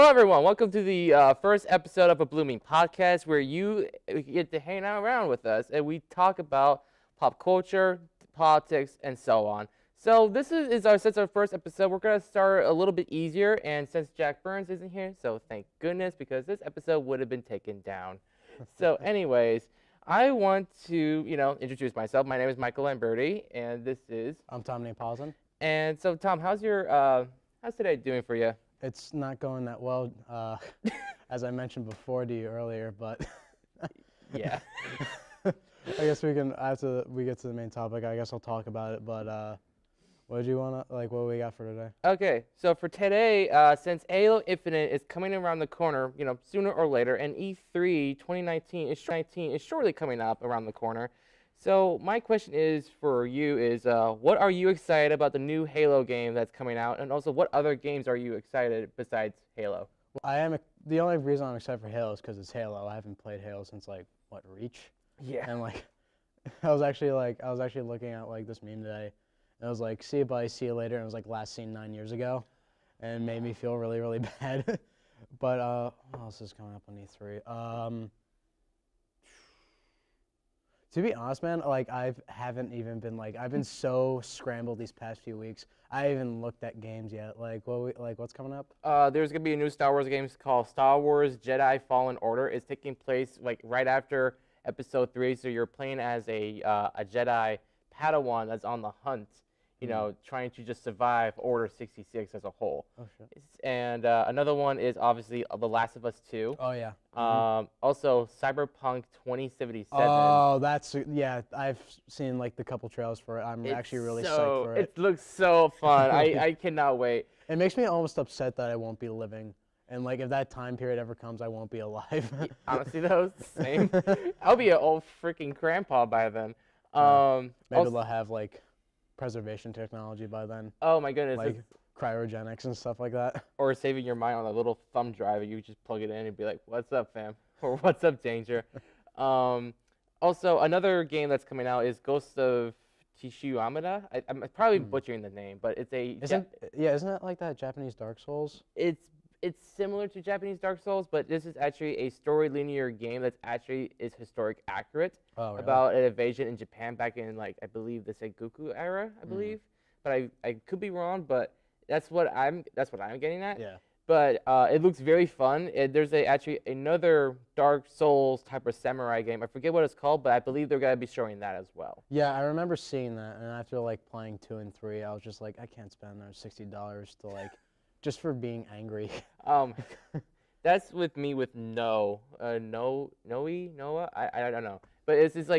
Hello, everyone. Welcome to the first episode of a Blooming podcast, where you get to hang out around with us and we talk about pop culture, politics, and so on. So this is our first episode. We're gonna start a little bit easier, and since Jack Burns isn't here, so thank goodness, because this episode would have been taken down. So, anyways, I want to introduce myself. My name is Michael Lamberti, and this is I'm Tom Neopolitan. And so, Tom, how's today doing for you? It's not going that well, as I mentioned before to you earlier, but Yeah. I guess we can, after we get to the main topic, I guess I'll talk about it, but what do you want to, what do we got for today? Okay, so for today, since Halo Infinite is coming around the corner, sooner or later, and E3 2019 is shortly coming up around the corner. So my question is for you is, what are you excited about the new Halo game that's coming out, and also what other games are you excited besides Halo? Well, the only reason I'm excited for Halo is because it's Halo. I haven't played Halo since Reach? Yeah. And I was actually looking at this meme today. And it was like, see you buddy, see you later, and it was like last seen 9 years ago, and it made me feel really, really bad. But what else is coming up on E3? To be honest, man, I've been so scrambled these past few weeks. I haven't even looked at games yet. What's coming up? There's gonna be a new Star Wars game called Star Wars Jedi Fallen Order. It's taking place right after Episode 3, so you're playing as a Jedi Padawan that's on the hunt, trying to just survive Order 66 as a whole. Oh, shit. And another one is obviously The Last of Us 2. Oh, yeah. Also, Cyberpunk 2077. Oh, yeah, I've seen the couple trailers for it. I'm actually really psyched for it. It looks so fun. I cannot wait. It makes me almost upset that I won't be living. And if that time period ever comes, I won't be alive. Honestly, though, same. I'll be an old freaking grandpa by then. Maybe they'll have preservation technology by then. Oh my goodness. Cryogenics and stuff like that. Or saving your mind on a little thumb drive, and you just plug it in and be like, "What's up, fam?" Or "What's up, danger?" Also, another game that's coming out is Ghost of Tsushima. I'm probably butchering the name, but it's isn't it like that Japanese Dark Souls? It's similar to Japanese Dark Souls, but this is actually a story linear game that's actually is historic accurate about an invasion in Japan back in I believe the Sengoku era, I believe. But I could be wrong, but that's what I'm getting at. Yeah. But it looks very fun. There's actually another Dark Souls type of samurai game. I forget what it's called, but I believe they're gonna be showing that as well. Yeah, I remember seeing that, and after playing 2 and 3, I was just like, I can't spend those $60 to just for being angry. That's with me with Noah. I don't know. But it's just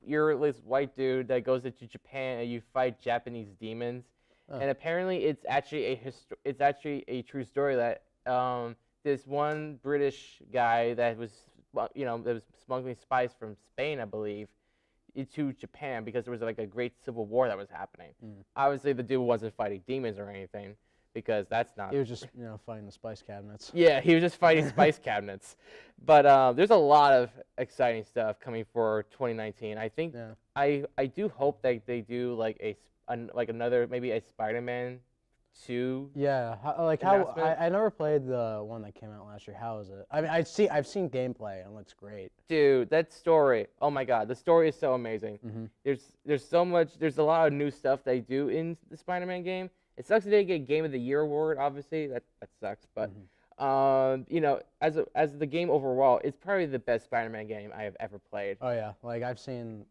you're this white dude that goes into Japan and you fight Japanese demons. Oh. And apparently it's actually a true story that this one British guy that was smuggling spice from Spain, I believe, to Japan because there was a great civil war that was happening. Obviously the dude wasn't fighting demons or anything, because that's not... He was just, fighting the spice cabinets. Yeah, he was just fighting spice cabinets. But there's a lot of exciting stuff coming for 2019. I think I do hope that they do another, maybe a Spider-Man 2. Yeah, I never played the one that came out last year. How is it? I mean, I've seen gameplay and it looks great. Dude, that story! Oh my God, the story is so amazing. There's so much. There's a lot of new stuff they do in the Spider-Man game. It sucks that they didn't get Game of the Year award. Obviously, that sucks. But as the game overall, it's probably the best Spider-Man game I have ever played. Oh yeah, I've seen,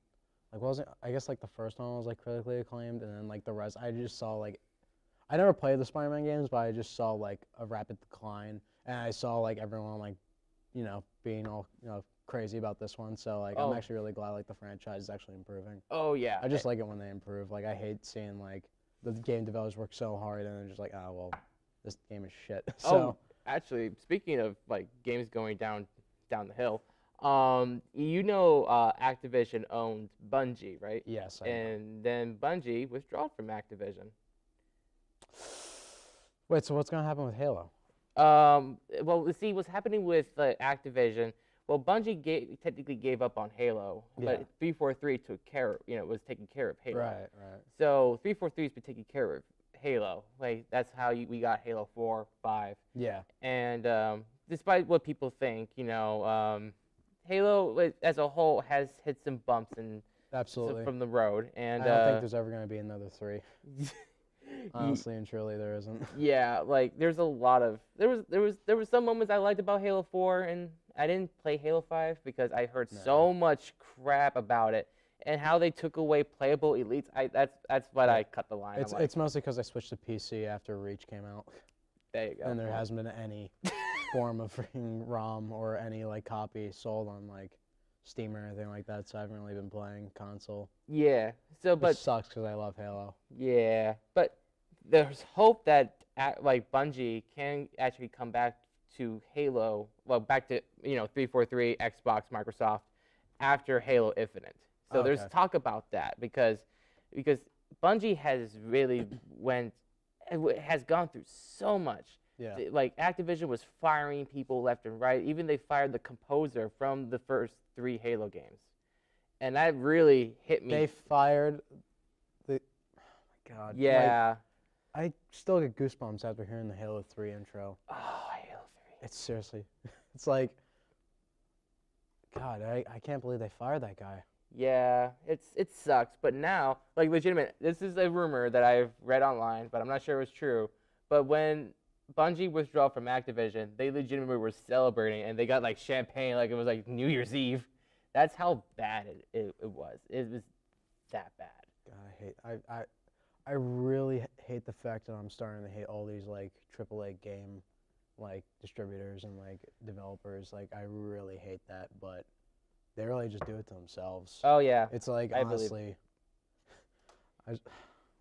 what was it? I guess the first one was critically acclaimed, and then the rest I just saw I never played the Spider-Man games, but I just saw a rapid decline, and I saw everyone being all crazy about this one. So I'm actually really glad the franchise is actually improving. Oh yeah. I just like it when they improve. I hate seeing the game developers work so hard and they're just oh well, this game is shit. So actually, speaking of games going down the hill, Activision owned Bungie, right? Yes. And then Bungie withdrew from Activision. Wait, so what's gonna happen with Halo? Well, see, what's happening with Activision. Well, Bungie technically gave up on Halo, but 343 was taking care of Halo. Right. So 343's been taking care of Halo. Like that's how we got Halo 4, 5, Yeah. and despite what people think, Halo as a whole has hit some bumps and Absolutely. from the road, and I don't think there's ever going to be another 3. y- Honestly and truly, there isn't. yeah, like there's a lot of there was some moments I liked about Halo 4, and I didn't play Halo 5 because I heard No. so much crap about it and how they took away playable elites. That's what I cut the line. It's mostly because I switched to PC after Reach came out, There you go. and there hasn't been any form of freaking ROM or any like copy sold on like Steam or anything like that, so I haven't really been playing console. Yeah. So, Which but sucks because I love Halo. yeah, but there's hope that like Bungie can actually come back to Halo, well, back to 343, Xbox, Microsoft after Halo Infinite. So there's Okay. talk about that because Bungie has really has gone through so much. Yeah. Like Activision was firing people left and right. Even they fired the composer from the first 3 Halo games, and that really hit me. They fired the. Oh my god. Yeah. Like, I still get goosebumps after hearing the Halo 3 intro. Oh, Halo 3. It's seriously, it's like, God, I can't believe they fired that guy. Yeah, it sucks, but now, like legitimate, this is a rumor that I've read online, but I'm not sure it was true. But when Bungie withdrew from Activision, they legitimately were celebrating, and they got like champagne, like it was like New Year's Eve. That's how bad it was. It was that bad. God, I really hate the fact that I'm starting to hate all these like AAA game like distributors and like developers. Like I really hate that, but they really just do it to themselves. Oh yeah. It's like I believe. honestly,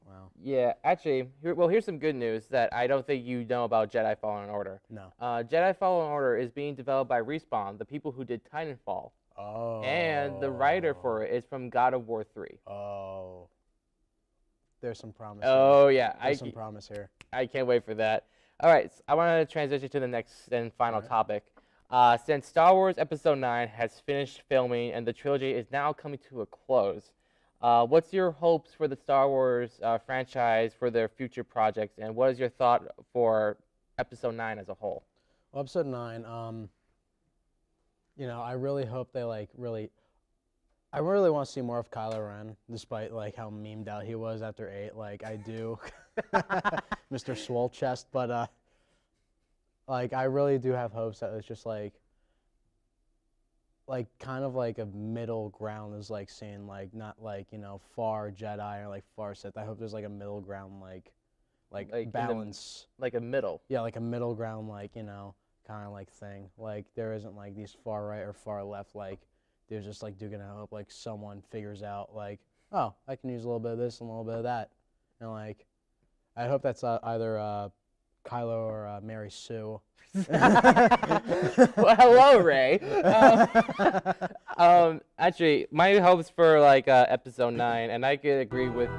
wow. Yeah, actually, here's some good news that I don't think you know about Jedi Fallen Order. No. Jedi Fallen Order is being developed by Respawn, the people who did Titanfall. Oh. And the writer for it is from God of War 3. Oh. There's some promise. Oh, here. yeah. There's some promise here. I can't wait for that. All right, so I want to transition to the next and final topic. Since Star Wars Episode 9 has finished filming and the trilogy is now coming to a close, what's your hopes for the Star Wars franchise for their future projects, and what is your thought for Episode 9 as a whole? Well, Episode 9, I really hope they I really want to see more of Kylo Ren, despite like how memed out he was after 8. Like I do, Mr. Swole Chest, but like I really do have hopes that it's just like kind of like a middle ground is like seeing like not like far Jedi or like far Sith. I hope there's like a middle ground like balance. Like a middle. Yeah, like a middle ground kind of like thing. Like there isn't like these far right or far left. Like there's just like Duke and I hope like someone figures out like, oh, I can use a little bit of this and a little bit of that, and like I hope that's either Kylo or Mary Sue. Well, hello, Ray. Actually, my hopes for like Episode 9, and I could agree with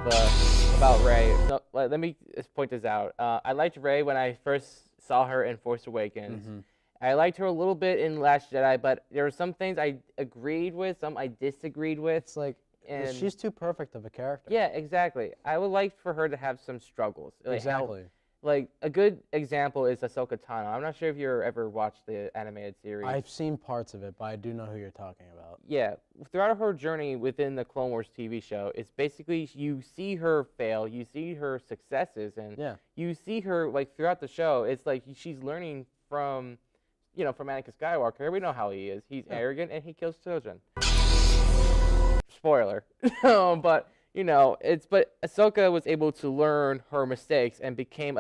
about Ray. No, let me just point this out. I liked Ray when I first saw her in Force Awakens. Mm-hmm. I liked her a little bit in Last Jedi, but there were some things I agreed with, some I disagreed with. It's like And she's too perfect of a character. yeah, exactly. I would like for her to have some struggles. Like how- Exactly. like a good example is Ahsoka Tano. I'm not sure if you ever watched the animated series. I've seen parts of it, but I do know who you're talking about. Yeah, throughout her journey within the Clone Wars TV show, it's basically you see her fail, you see her successes, and Yeah. you see her like throughout the show. It's like she's learning from, from Anakin Skywalker. We know how he is. He's arrogant and he kills children. Spoiler, but but Ahsoka was able to learn her mistakes and became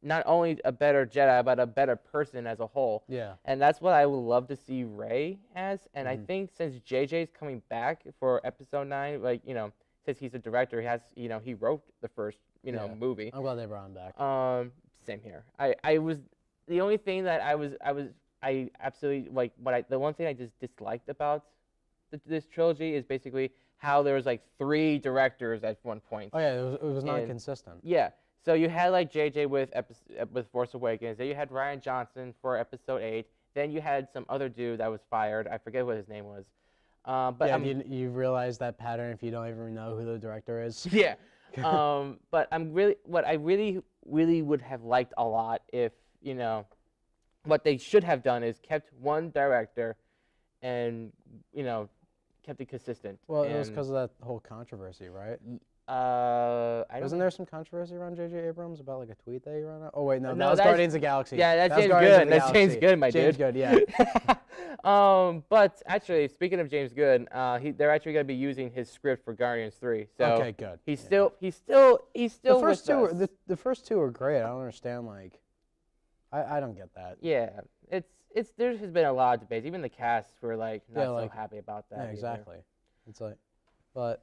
not only a better Jedi, but a better person as a whole. Yeah. And that's what I would love to see Rey as. And I think since JJ's coming back for Episode 9, like, since he's a director, he wrote the first, movie. I'm glad they brought him back. Same here. I was the only thing that I absolutely like the one thing I just disliked about this trilogy is basically how there was like 3 directors at one point. Oh yeah, it was not consistent. Yeah. So you had like JJ with Force Awakens. Then you had Rian Johnson for Episode 8. Then you had some other dude that was fired. I forget what his name was. But yeah, you realize that pattern if you don't even know who the director is. Yeah. But what I really would have liked a lot if, what they should have done is kept one director and, kept it consistent. Well, it was And because of that whole controversy, right? I don't Wasn't there some controversy around J.J. Abrams about like a tweet that he ran out? Oh wait, no, No, that was that's- Guardians of the Galaxy. Yeah, that's That was James Guardians of Gunn. the That's James Galaxy. Gunn, my James dude. Gunn, yeah. But actually, speaking of James Gunn, they're actually going to be using his script for Guardians 3. So Okay, good. He's Yeah. still The first with two, us. the first two are great. I don't understand. Like, I don't get that. Yeah, there has been a lot of debates. Even the cast were like not Yeah, so like- happy about that. Yeah, either. exactly. It's like, but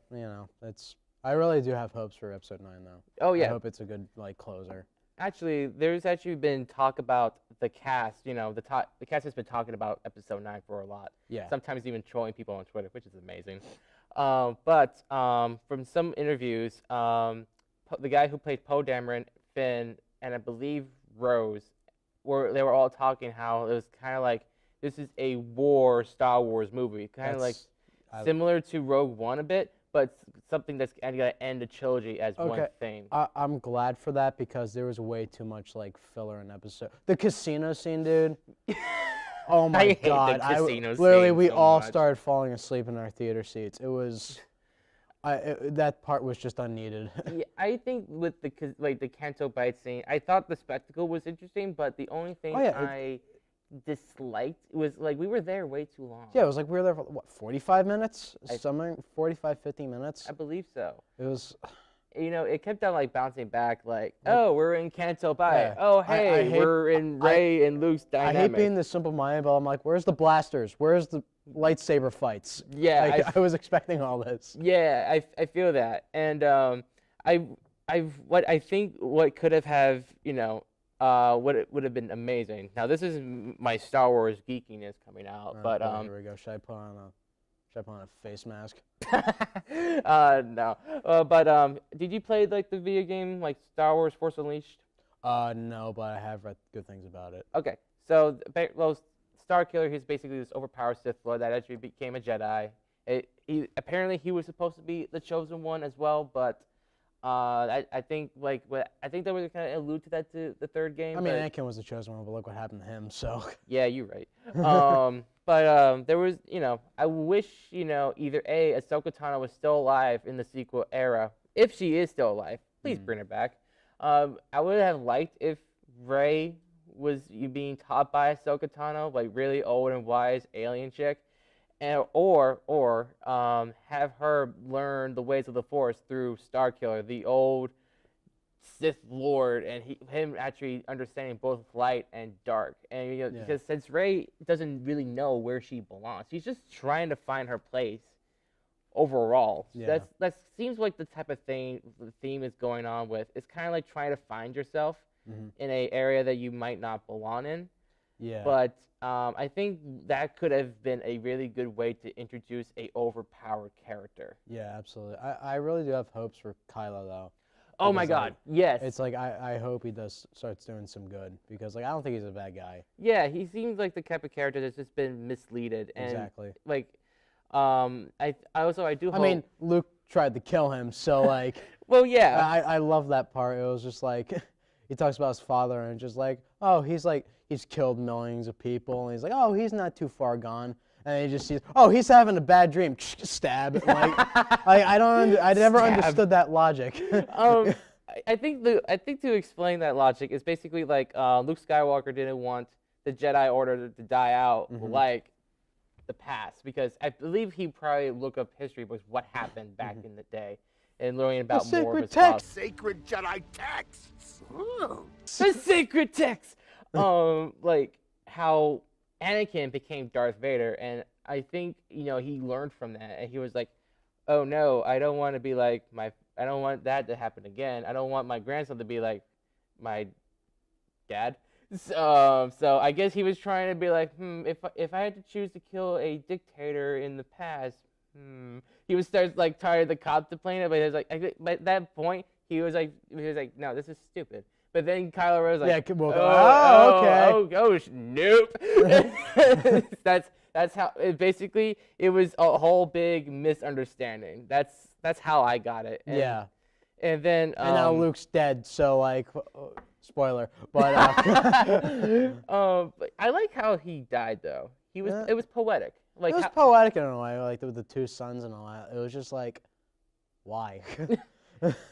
it's. I really do have hopes for episode 9 though. Oh I yeah, hope it's a good like closer. actually, there's actually been talk about the cast. The cast has been talking about episode 9 for a lot. Yeah. Sometimes even trolling people on Twitter, which is amazing. But from some interviews, the guy who played Poe Dameron, Finn, and I believe Rose, they were all talking how it was kind of like this is a Star Wars movie, kind of like similar to Rogue One a bit, but something that's going to end the trilogy as one Okay. thing. I'm glad for that because there was way too much like filler in episode. The casino scene, dude. Oh my I hate the god! casino Literally, scene we so all much. started falling asleep in our theater seats. It was, that part was just unneeded. Yeah, I think with the Canto Bite scene, I thought the spectacle was interesting, but the only thing Oh, yeah, I disliked was like we were there way too long. Yeah, it was like we were there for what 45 minutes, I- something 45, 50 minutes. I believe so. It was. It kept on like bouncing back, like, oh, we're in Canto Bite. Yeah. Oh, I hey, hate- we're in Rey and Luke's I dynamic. hate being this simple-minded, but I'm like, where's the blasters? Where's the lightsaber fights? Yeah, Like, I was expecting all this. Yeah, I feel that, and what I think what could have what it would have been amazing. Now this is my Star Wars geekiness coming out, but Okay, here we go. Should I put on a face mask? no, but did you play like the video game like Star Wars Force Unleashed? No, but I have read good things about it. Okay, so Starkiller, he's basically this overpowered Sith Lord that actually became a Jedi. Apparently he was supposed to be the chosen one as well, but I think they were gonna allude to that to the third game. I mean, but, Anakin was the chosen one, but look what happened to him. So yeah, you're right. But there was, I wish, either A, Ahsoka Tano was still alive in the sequel era. If she is still alive, please bring her back. I would have liked if Rey was being taught by Ahsoka Tano, like really old and wise alien chick, or have her learn the ways of the Force through Starkiller, the old Sith Lord, and him actually understanding both light and dark. And Yeah. because since Rey doesn't really know where she belongs, she's just trying to find her place overall. Yeah. That seems like the type of thing the theme is going on with. It's kind of like trying to find yourself in a area that you might not belong in. yeah. But I think that could have been a really good way to introduce a overpowered character. Yeah, absolutely. I really do have hopes for Kylo though. Oh my Because, God! like, Yes. It's like I hope he starts doing some good because like I don't think he's a bad guy. Yeah, he seems like the type of character that's just been misleaded and Exactly. like, I do hope. I mean, Luke tried to kill him, so like well, yeah, I love that part. It was just like he talks about his father and just like, oh, he's killed millions of people, and he's like, oh, he's not too far gone. And he just sees, oh, he's having a bad dream. Stab. Like, I never Stab. understood that logic. I think to explain that logic is basically like Luke Skywalker didn't want the Jedi Order to die out like the past, because I believe he probably looked up history books what happened back in the day and learning about The more of his sacred text. Sacred Jedi texts. Ooh. the sacred text. Like how Anakin became Darth Vader, and I think he learned from that, and he was like, "Oh no, I don't want to be like I don't want that to happen again. I don't want my grandson to be like my dad." So I guess he was trying to be like, if I had to choose to kill a dictator in the past, he was starts like tired of contemplating it, but he was like, by that point, he was like, no, this is stupid. But then Kylo Ren was like, Yeah, well, okay. Nope. That's how it basically it was a whole big misunderstanding. That's how I got it. And Yeah. And then And now Luke's dead, so like, spoiler. But but I like how he died though. He was Yeah. it was poetic. Like it was how, poetic in a way, like with the two sons and all that. It was just like, why?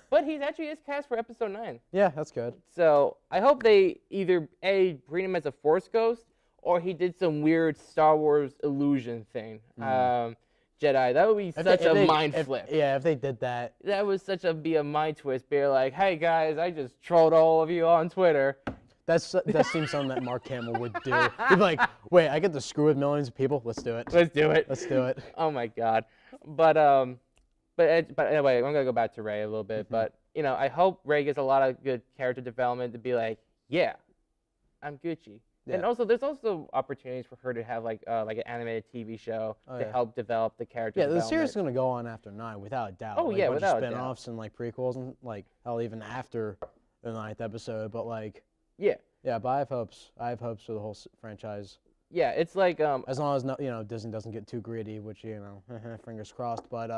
but he's actually is cast for episode 9. Yeah, that's good. So I hope they either bring him as a Force ghost or he did some weird Star Wars illusion thing. Jedi. That would be such a mind flip. Yeah, if they did that. That would be a mind twist. Be like, hey guys, I just trolled all of you on Twitter. That seems something that Mark Hamill would do. He'd be like, wait, I get to screw with millions of people? Let's do it. Let's do it. Let's do it. Oh my god. But anyway, I'm gonna go back to Rey a little bit. But I hope Rey gets a lot of good character development to be like, yeah, I'm Gucci. Yeah. And also, there's also opportunities for her to have like an animated TV show to help develop the character. Yeah, development. the series is gonna go on after 9, without a doubt. Oh like, yeah, a bunch without of a doubt. spin-offs and like prequels and like hell, even after the 9th episode. But like, yeah, but I have hopes. I have hopes for the whole franchise. yeah. It's like As long as Disney doesn't get too greedy, which fingers crossed. But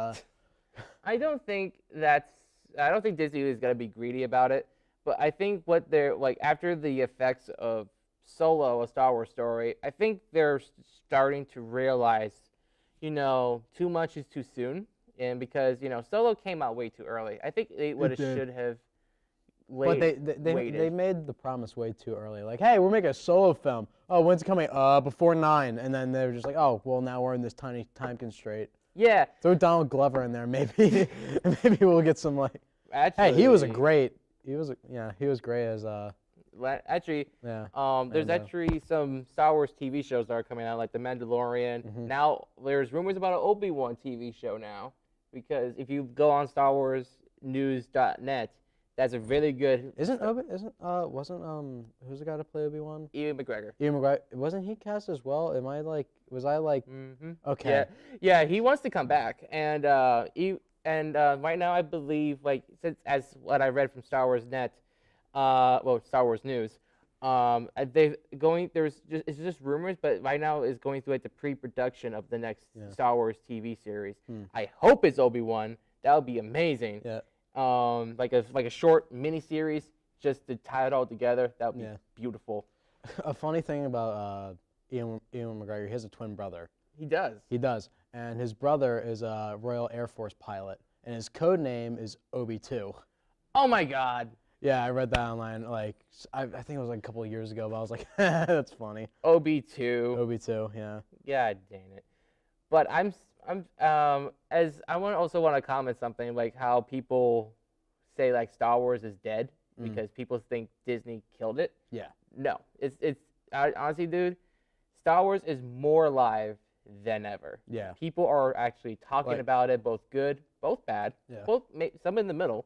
I don't think Disney is gonna be greedy about it. But I think what they're like after the effects of Solo, a Star Wars story, I think they're starting to realize, too much is too soon, and because Solo came out way too early. I think they should have. But they made the promise way too early. Like, hey, we're making a Solo film. Oh, when's it coming? Before 9. And then they were just like, oh, well, now we're in this tiny time constraint. Yeah. Throw Donald Glover in there, maybe. Maybe we'll get some like. Actually, hey, he was great as Actually, yeah. There's actually some Star Wars TV shows that are coming out, like The Mandalorian. Now there's rumors about an Obi-Wan TV show now, because if you go on StarWarsNews.net, that's a really good. Wasn't who's the guy to play Obi-Wan? Ian McGregor. Ian McGregor. Wasn't he cast as well? Was I like? Okay. Yeah, he wants to come back, and right now I believe as what I read from Star Wars Net. Star Wars News. It's just rumors, but right now is going through the pre-production of the next Star Wars TV series. I hope it's Obi-Wan. That would be amazing. Yeah. Like a short mini series, just to tie it all together. That would be beautiful. A funny thing about Ian McGregor, he has a twin brother. He does. He does, and his brother is a Royal Air Force pilot, and his code name is Obi-2. Oh my God. Yeah, I read that online. Like, I think it was like a couple of years ago, but I was like, that's funny. Obi-2. Obi-2, yeah. Yeah, dang it. But I also want to comment something like how people say like Star Wars is dead because people think Disney killed it. Yeah. No, it's honestly, dude, Star Wars is more alive than ever. Yeah. People are actually talking about it, both good, both bad, both some in the middle,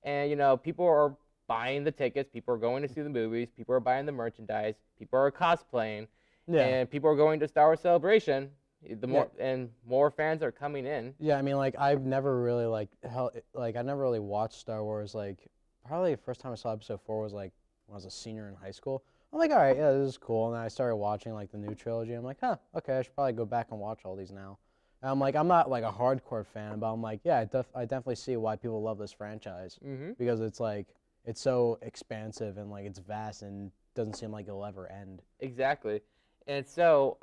and people are buying the tickets, people are going to see the movies, people are buying the merchandise, people are cosplaying, and people are going to Star Wars Celebration. And more fans are coming in. Yeah, I mean, like I've never really I never really watched Star Wars. Like probably the first time I saw Episode 4 was like when I was a senior in high school. I'm like, all right, yeah, this is cool. And then I started watching like the new trilogy. I'm like, okay, I should probably go back and watch all these now. And I'm like, I'm not like a hardcore fan, but I'm like, yeah, I definitely see why people love this franchise because it's like it's so expansive and like it's vast and doesn't seem like it'll ever end. Exactly. And so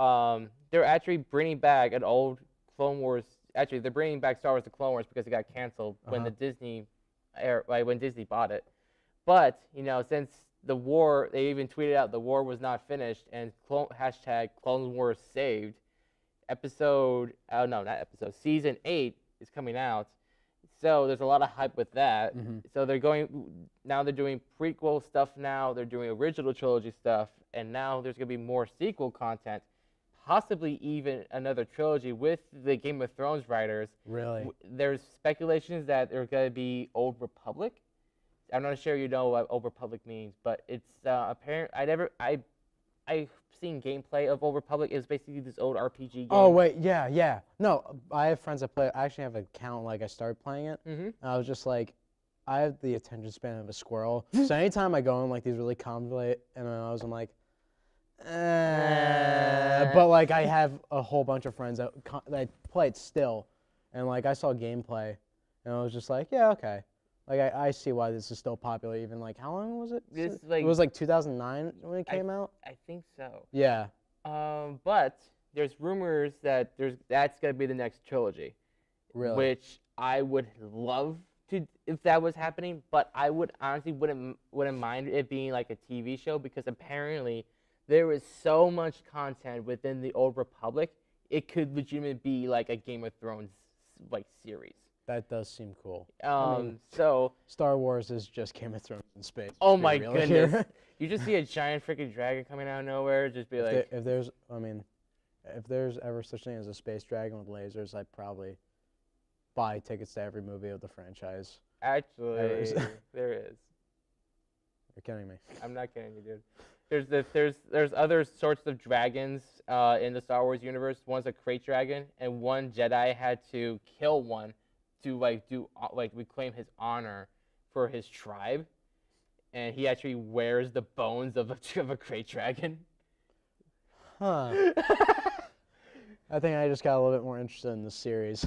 they're actually bringing back an old Clone Wars. Actually, they're bringing back Star Wars: The Clone Wars because it got canceled when when Disney bought it. But since the war, they even tweeted out the war was not finished and #Clone Wars saved. Season 8 is coming out. So there's a lot of hype with that. So they're doing prequel stuff now. They're doing original trilogy stuff. And now there's going to be more sequel content, possibly even another trilogy with the Game of Thrones writers. Really? There's speculations that there's going to be Old Republic. I'm not sure you know what Old Republic means, but it's apparent. I've seen gameplay of Old Republic. It's basically this old RPG game. Oh wait, yeah. No, I have friends that play. I actually have an account. Like I started playing it. And I was just like, I have the attention span of a squirrel. So anytime I go in like these really convoluted MMOs, I'm like, but like I have a whole bunch of friends that play it still, and like I saw gameplay, and I was just like, yeah, okay. Like I see why this is still popular. Even like how long was it? This, It like- was like 2009 when it came out. I think so. Yeah. But there's rumors that that's gonna be the next trilogy, Really. which I would love to if that was happening. But I would honestly wouldn't mind it being like a TV show because apparently there is so much content within the Old Republic. It could legitimately be like a Game of Thrones like series. That does seem cool. So Star Wars is just Game of Thrones in space. oh let's be my real goodness, here. you just see a giant freaking dragon coming out of nowhere, just be like, if there's, I mean, if there's ever such thing as a space dragon with lasers, I'd probably buy tickets to every movie of the franchise. actually, is. there is. You're kidding me. I'm not kidding you, dude. There's other sorts of dragons in the Star Wars universe. One's a crate dragon, and one Jedi had to kill one to reclaim his honor for his tribe, and he actually wears the bones of a crate dragon. Huh. I think I just got a little bit more interested in this series.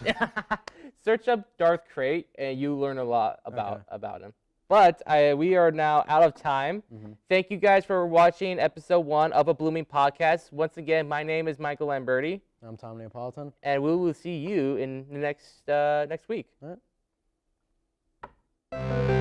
Search up Darth Crate, and you learn a lot about him. But we are now out of time. Mm-hmm. Thank you guys for watching episode 1 of A Blooming Podcast. Once again, my name is Michael Lamberti. I'm Tom Neopolitan. And we will see you in the next week. All right.